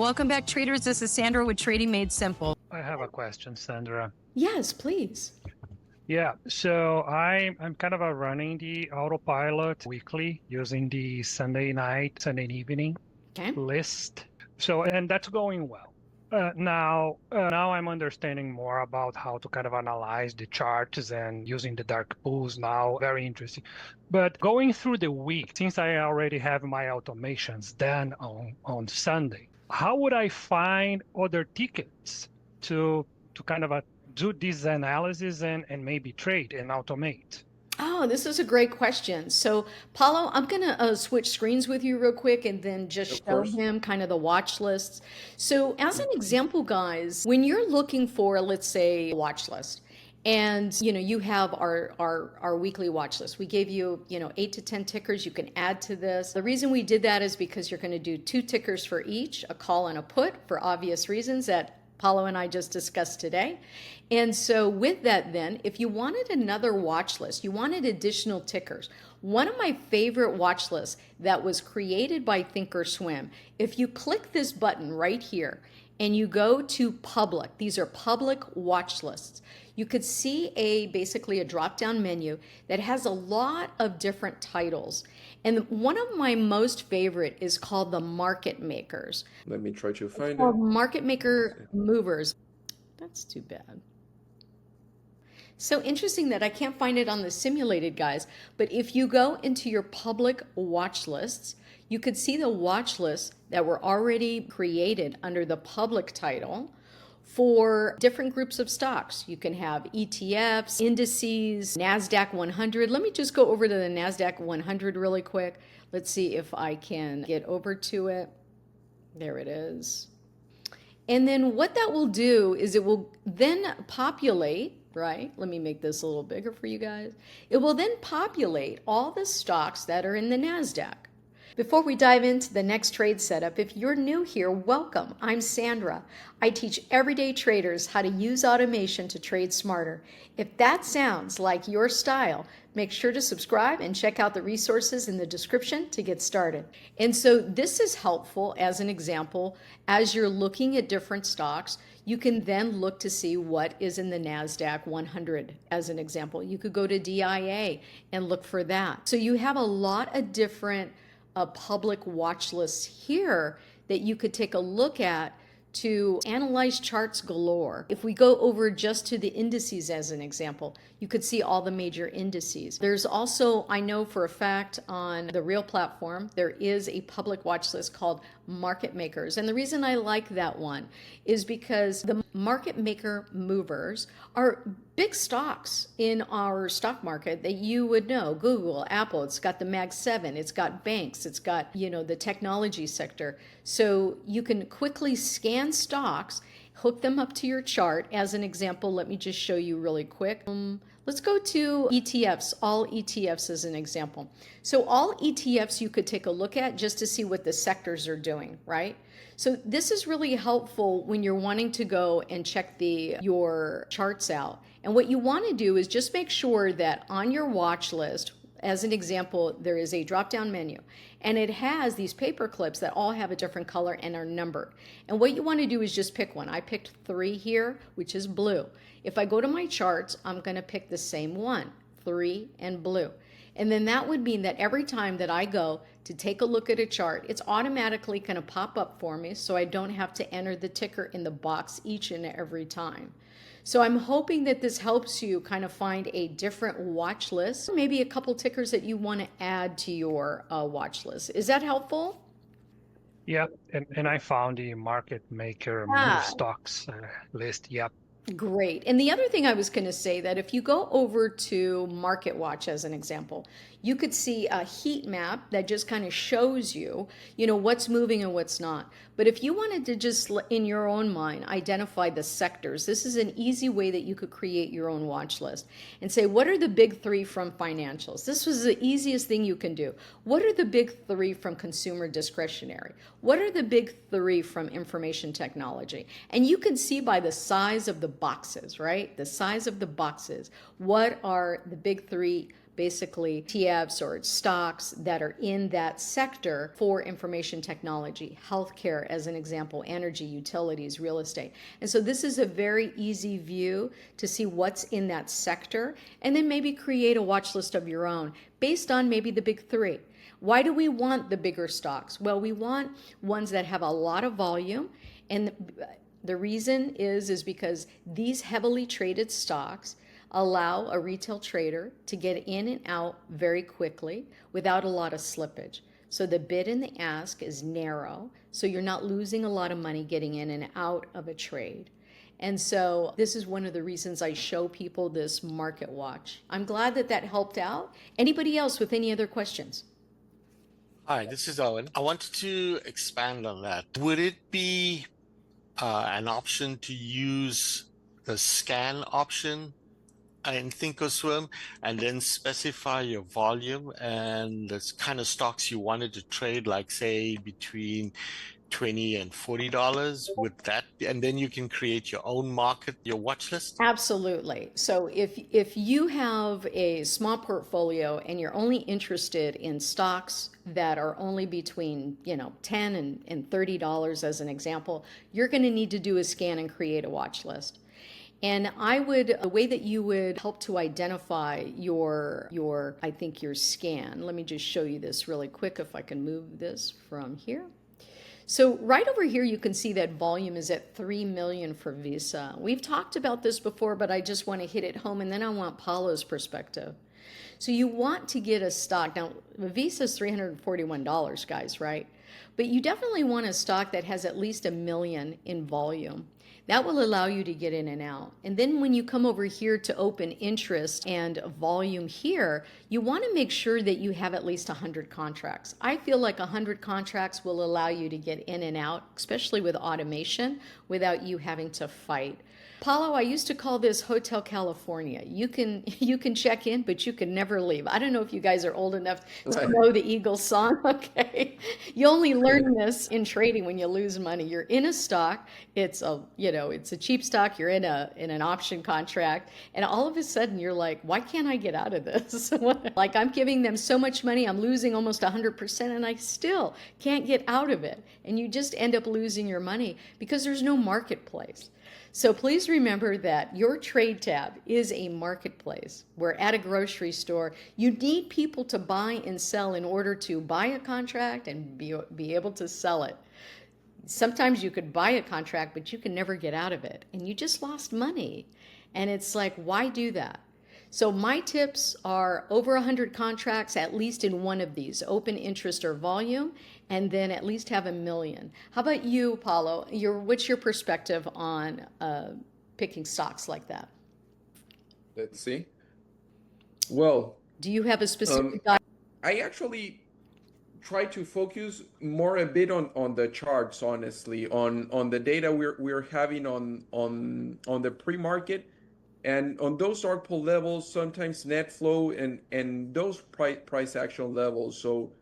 Welcome back, traders. This is Sandra with Trading Made Simple. I have a question, Sandra. Yes, please. Yeah, so I'm kind of running the autopilot weekly using the Sunday night, Sunday evening list. So, and that's going well. Now I'm understanding more about how to kind of analyze the charts and using the dark pools now. Very interesting. But going through the week, since I already have my automations done on Sunday, how would I find other tickets to kind of do this analysis and maybe trade and automate? Oh, this is a great question. So, Paulo, I'm going to switch screens with you real quick and then just show him kind of the watch lists. So, as an example, guys, when you're looking for, let's say, a watch list, and you have our weekly watch list. We gave you 8 to 10 tickers you can add to this. The reason we did that is because you're going to do 2 tickers for each, a call and a put, for obvious reasons that Paulo and I just discussed today. And so with that then, if you wanted another watch list, you wanted additional tickers, one of my favorite watch lists that was created by Thinkorswim, if you click this button right here and you go to public, these are public watch lists, you could see basically a drop-down menu that has a lot of different titles. And one of my most favorite is called the Market Makers. Let me try to find it. it. Market Maker Movers. That's too bad. So interesting that I can't find it on the simulated, guys. But if you go into your public watch lists, you could see the watch lists that were already created under the public title for different groups of stocks. You can have ETFs, indices, NASDAQ 100. Let me just go over to the NASDAQ 100 really quick. Let's see if I can get over to it. There it is. And then what that will do is it will then populate, right? Let me make this a little bigger for you guys. It will then populate all the stocks that are in the NASDAQ. Before we dive into the next trade setup, if you're new here, welcome. I'm Sandra. I teach everyday traders how to use automation to trade smarter. If that sounds like your style, make sure to subscribe and check out the resources in the description to get started. And so this is helpful as an example. As you're looking at different stocks, you can then look to see what is in the NASDAQ 100 as an example. You could go to DIA and look for that. So you have a lot of different public watch lists here that you could take a look at to analyze charts galore. If we go over just to the indices as an example, you could see all the major indices. There's also, I know for a fact on the Real platform, there is a public watch list called Market Makers. And the reason I like that one is because the Market Maker Movers are big stocks in our stock market that you would know. Google, Apple, it's got the Mag 7, it's got banks, it's got, the technology sector. So you can quickly scan stocks, hook them up to your chart. As an example, let me just show you really quick. Let's go to ETFs, all ETFs as an example. So all ETFs you could take a look at just to see what the sectors are doing, right? So this is really helpful when you're wanting to go and check your charts out. And what you want to do is just make sure that on your watch list, as an example, there is a drop-down menu, and it has these paper clips that all have a different color and are numbered. And what you want to do is just pick one. I picked 3 here, which is blue. If I go to my charts, I'm going to pick the same one, 3 and blue. And then that would mean that every time that I go to take a look at a chart, it's automatically going to pop up for me, so I don't have to enter the ticker in the box each and every time. So I'm hoping that this helps you kind of find a different watch list, maybe a couple tickers that you want to add to your watch list. Is that helpful? Yeah, and I found the Market Maker Move Stocks list. Yep. Great. And the other thing I was going to say that if you go over to Market Watch as an example, you could see a heat map that just kind of shows you, what's moving and what's not. But if you wanted to just, in your own mind, identify the sectors, this is an easy way that you could create your own watch list and say, what are the big 3 from financials? This was the easiest thing you can do. What are the big 3 from consumer discretionary? What are the big 3 from information technology? And you can see by the size of the boxes, right? The size of the boxes. What are the big 3 basically TFs or stocks that are in that sector for information technology, healthcare as an example, energy, utilities, real estate. And so this is a very easy view to see what's in that sector, and then maybe create a watch list of your own based on maybe the big three. Why do we want the bigger stocks? Well, we want ones that have a lot of volume, and the reason is because these heavily traded stocks allow a retail trader to get in and out very quickly without a lot of slippage. So the bid and the ask is narrow, so you're not losing a lot of money getting in and out of a trade. And so this is one of the reasons I show people this market watch. I'm glad that that helped out. Anybody else with any other questions? Hi, this is Owen. I wanted to expand on that. Would it be an option to use the scan option in Thinkorswim and then specify your volume and the kind of stocks you wanted to trade, like say between $20 and $40? Would that be, and then you can create your own market, your watch list? Absolutely. So if you have a small portfolio and you're only interested in stocks that are only between, $10 and $30 as an example, you're going to need to do a scan and create a watch list. And the way that you would help to identify your scan, let me just show you this really quick if I can move this from here. So right over here, you can see that volume is at 3 million for Visa. We've talked about this before, but I just want to hit it home, and then I want Paulo's perspective. So you want to get a stock. Now, Visa is $341, guys, right? But you definitely want a stock that has at least 1 million in volume. That will allow you to get in and out. And then when you come over here to open interest and volume here, you want to make sure that you have at least 100 contracts. I feel like 100 contracts will allow you to get in and out, especially with automation, without you having to fight. Paulo, I used to call this Hotel California. You can check in, but you can never leave. I don't know if you guys are old enough to know the Eagles song. Okay, you only learn this in trading when you lose money. You're in a stock. It's a cheap stock. You're in an option contract, and all of a sudden you're like, why can't I get out of this? Like, I'm giving them so much money, I'm losing almost 100%, and I still can't get out of it. And you just end up losing your money because there's no marketplace. So please remember that your trade tab is a marketplace where at a grocery store, you need people to buy and sell in order to buy a contract and be able to sell it. Sometimes you could buy a contract, but you can never get out of it. And you just lost money. And it's like, why do that? So my tips are over 100 contracts, at least in one of these, open interest or volume, and then at least have 1 million. How about you, Paulo? What's your perspective on picking stocks like that? Let's see. Well, do you have a specific I actually try to focus more a bit on the charts, honestly, on the data we're having on the pre-market. And on those ARC pull levels, sometimes net flow and those price action levels. So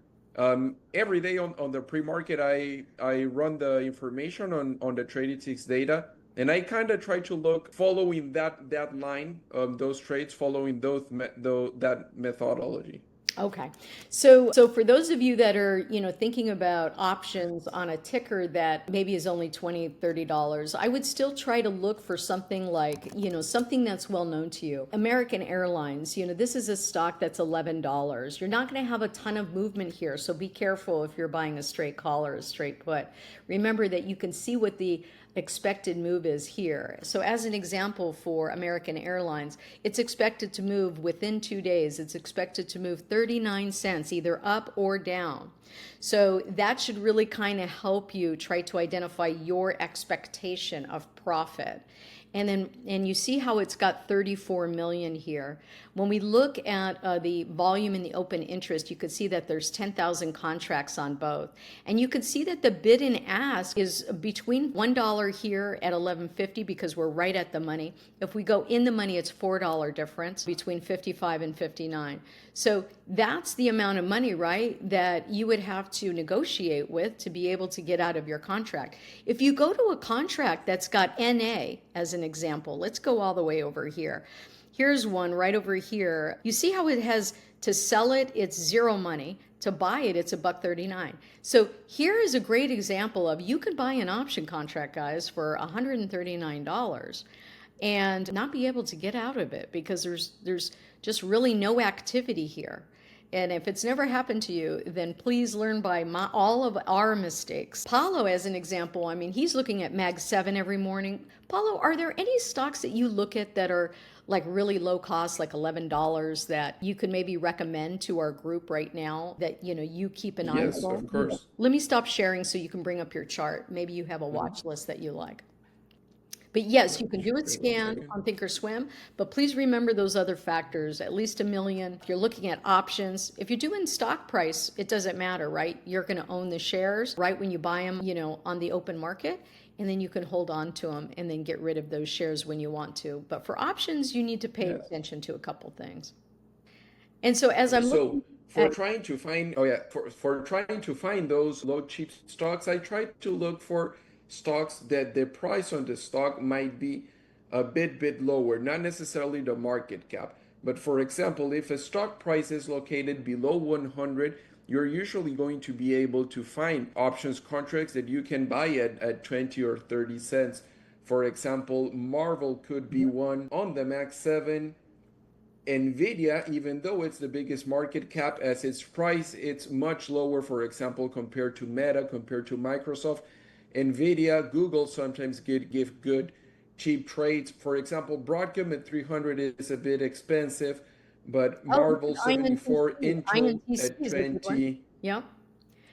every day on the pre-market, I run the information on the Tradealerts data, and I kind of try to look following that line of those trades, following that methodology. Okay. So for those of you that are, thinking about options on a ticker that maybe is only $20, $30, I would still try to look for something like, something that's well known to you. American Airlines, this is a stock that's $11. You're not going to have a ton of movement here, so be careful if you're buying a straight call or a straight put. Remember that you can see what the expected move is here. So as an example for American Airlines, it's expected to move within 2 days. It's expected to move 39 cents, either up or down. So that should really kind of help you try to identify your expectation of profit. And you see how it's got 34 million here. When we look at the volume in the open interest, you could see that there's 10,000 contracts on both. And you could see that the bid and ask is between $1 here at $11.50 because we're right at the money. If we go in the money, it's $4 difference between 55 and 59. So that's the amount of money, right, that you would have to negotiate with to be able to get out of your contract. If you go to a contract that's got NA as an example, let's go all the way over here. Here's one right over here. You see how it has, to sell it, it's zero money. To buy it, it's $1.39. So here is a great example of, you could buy an option contract, guys, for $139 and not be able to get out of it because there's just really no activity here. And if it's never happened to you, then please learn by all of our mistakes. Paulo, as an example, I mean, he's looking at Mag 7 every morning. Paulo, are there any stocks that you look at that are like really low cost, like $11, that you could maybe recommend to our group right now that, you know, you keep an eye on? Yes, of course. Let me stop sharing so you can bring up your chart. Maybe you have a watch list that you like. But yes, you can do a scan on Thinkorswim, but please remember those other factors, at least $1 million. If you're looking at options, if you're doing stock price, it doesn't matter, right? You're going to own the shares right when you buy them, you know, on the open market, and then you can hold on to them and then get rid of those shares when you want to. But for options, you need to pay attention to a couple things. And so as I'm looking for trying to find, for trying to find those low cheap stocks, I try to look for stocks that the price on the stock might be a bit lower, not necessarily the market cap. But for example, if a stock price is located below 100, you're usually going to be able to find options contracts that you can buy at 20 or 30 cents. For example, Marvel could be one on the Max 7. Nvidia, even though it's the biggest market cap, as its price, it's much lower, for example, compared to Meta, compared to Microsoft. Nvidia, Google sometimes give good cheap trades. For example, Broadcom at 300 is a bit expensive, but Marvel 74, Intel at 20. Yeah.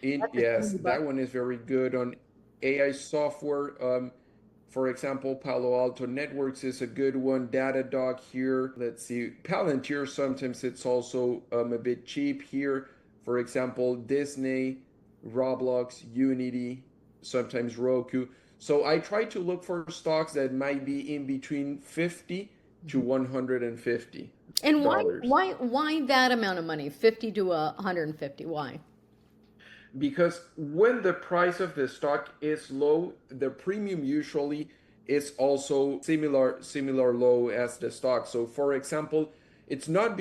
Yes, that one is very good. On AI software, for example, Palo Alto Networks is a good one. Datadog here. Let's see. Palantir, sometimes it's also a bit cheap here. For example, Disney, Roblox, Unity, sometimes Roku. So I try to look for stocks that might be in between 50 to 150. And why that amount of money, 50 to 150? Why? Because when the price of the stock is low, the premium usually is also similar low as the stock. So for example, it's not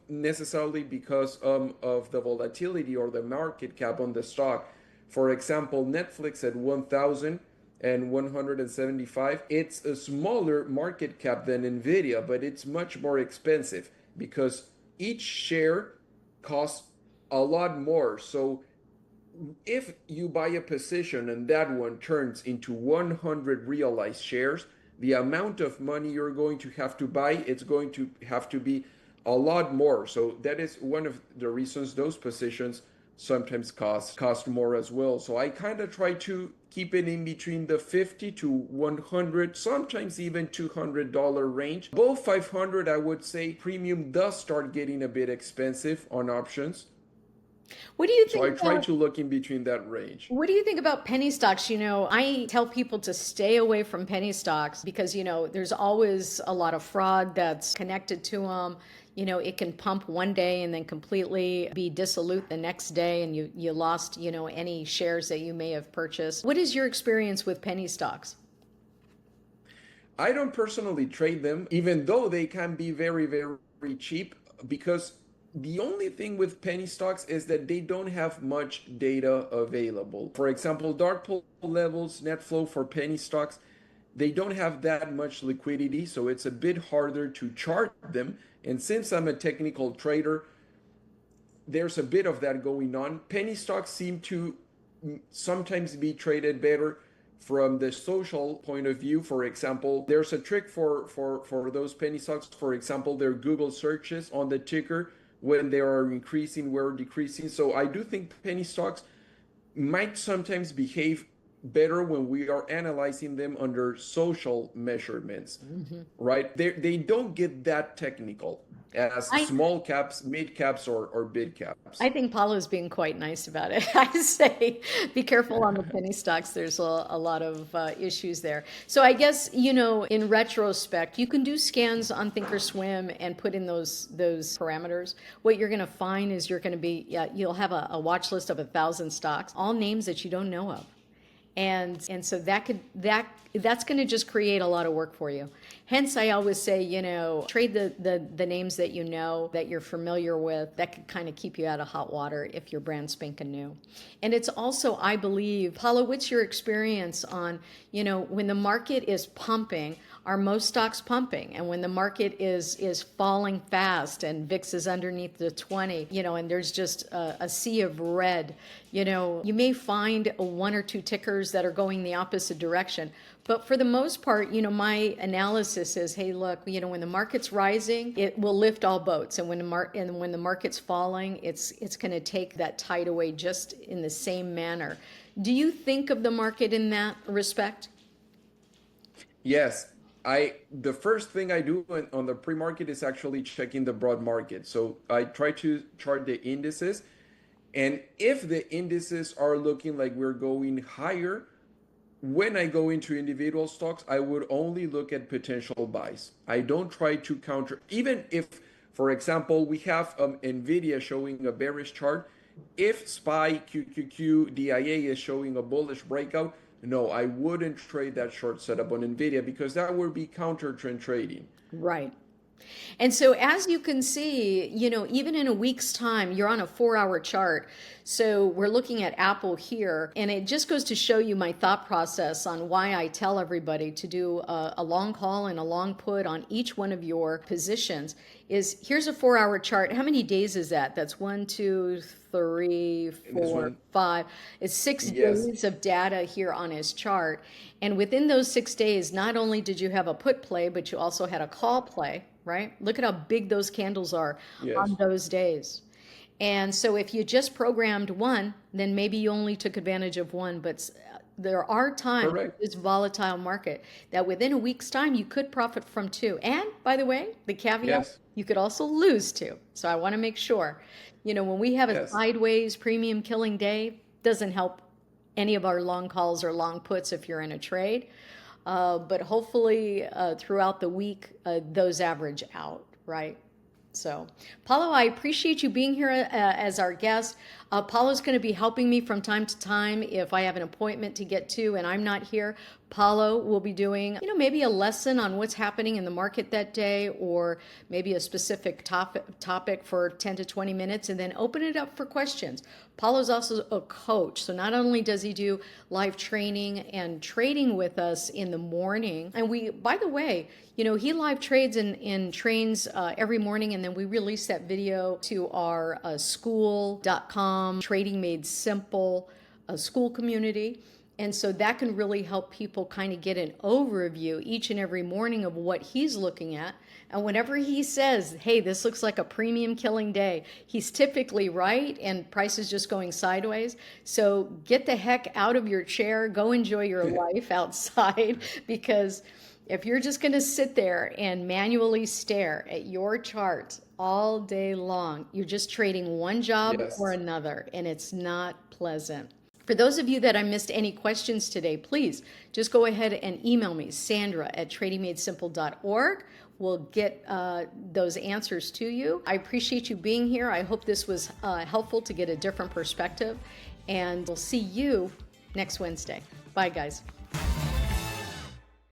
necessarily because of the volatility or the market cap on the stock. For example, Netflix at 1,175, it's a smaller market cap than Nvidia, but it's much more expensive because each share costs a lot more. So if you buy a position and that one turns into 100 realized shares, the amount of money you're going to have to buy, it's going to have to be a lot more. So that is one of the reasons those positions sometimes cost more as well. So I kind of try to keep it in between the 50 to 100, sometimes even $200 range. Above 500, I would say premium does start getting a bit expensive on options. What do you think? So I try to look in between that range. What do you think about penny stocks? You know, I tell people to stay away from penny stocks because, you know, there's always a lot of fraud that's connected to them. You know, it can pump one day and then completely be dissolute the next day, and you lost, you know, any shares that you may have purchased. What is your experience with penny stocks? I don't personally trade them, even though they can be very, very cheap, because the only thing with penny stocks is that they don't have much data available. For example, dark pool levels, net flow for penny stocks, they don't have that much liquidity, so it's a bit harder to chart them. And since I'm a technical trader, there's a bit of that going on. Penny stocks seem to sometimes be traded better from the social point of view. For example, there's a trick for those penny stocks. For example, their Google searches on the ticker, when they are increasing, we're decreasing. So I do think penny stocks might sometimes behave better when we are analyzing them under social measurements, right? They don't get that technical as small caps, mid caps, or big caps. I think Paulo's being quite nice about it. I say be careful on the penny stocks. There's a lot of issues there. So I guess, you know, in retrospect, you can do scans on Thinkorswim and put in those parameters. What you're going to find is you'll have a watch list of 1,000 stocks, all names that you don't know of. And so that's going to just create a lot of work for you. Hence, I always say, trade the names that you know, that you're familiar with, that could kind of keep you out of hot water if you're brand spanking new. And it's also, I believe, Paulo, what's your experience on, when the market is pumping, are most stocks pumping? And when the market is falling fast and VIX is underneath the 20, and there's just a sea of red, you may find one or two tickers that are going the opposite direction. But for the most part, my analysis is, hey, look, when the market's rising, it will lift all boats. And when the market's falling, it's going to take that tide away just in the same manner. Do you think of the market in that respect? Yes. The first thing I do on the pre-market is actually checking the broad market. So I try to chart the indices. And if the indices are looking like we're going higher, when I go into individual stocks, I would only look at potential buys. I don't try to counter, even if, for example, we have NVIDIA showing a bearish chart. If SPY, QQQ, DIA is showing a bullish breakout, no, I wouldn't trade that short setup on NVIDIA because that would be counter trend trading. Right. And so as you can see, even in a week's time, you're on a 4-hour chart. So we're looking at Apple here, and it just goes to show you my thought process on why I tell everybody to do a long call and a long put on each one of your positions. Is here's a 4-hour chart. How many days is that? That's 1, 2, 3, 4, 5. It's 6 days of data here on his chart. And within those 6 days, not only did you have a put play, but you also had a call play, right? Look at how big those candles are on those days. And so if you just programmed one, then maybe you only took advantage of one. But there are times in this volatile market that within a week's time, you could profit from two. And by the way, the caveat, you could also lose two. So I want to make sure, when we have a sideways premium killing day, doesn't help any of our long calls or long puts if you're in a trade. But hopefully throughout the week, those average out, right? So, Paulo, I appreciate you being here as our guest. Paulo's going to be helping me from time to time if I have an appointment to get to and I'm not here. Paulo will be doing, maybe a lesson on what's happening in the market that day, or maybe a specific topic for 10 to 20 minutes, and then open it up for questions. Paulo's also a coach. So not only does he do live training and trading with us in the morning, and by the way, he live trades and trains every morning, and then we release that video to our SKOOL.com, Trading Made Simple, SKOOL community. And so that can really help people kind of get an overview each and every morning of what he's looking at. And whenever he says, hey, this looks like a premium killing day, he's typically right and price is just going sideways. So get the heck out of your chair, go enjoy your life outside, because if you're just going to sit there and manually stare at your chart all day long, you're just trading one job or another, and it's not pleasant. For those of you that I missed any questions today, please just go ahead and email me, Sandra@tradingmadesimple.org. We'll get those answers to you. I appreciate you being here. I hope this was helpful to get a different perspective, and we'll see you next Wednesday. Bye, guys.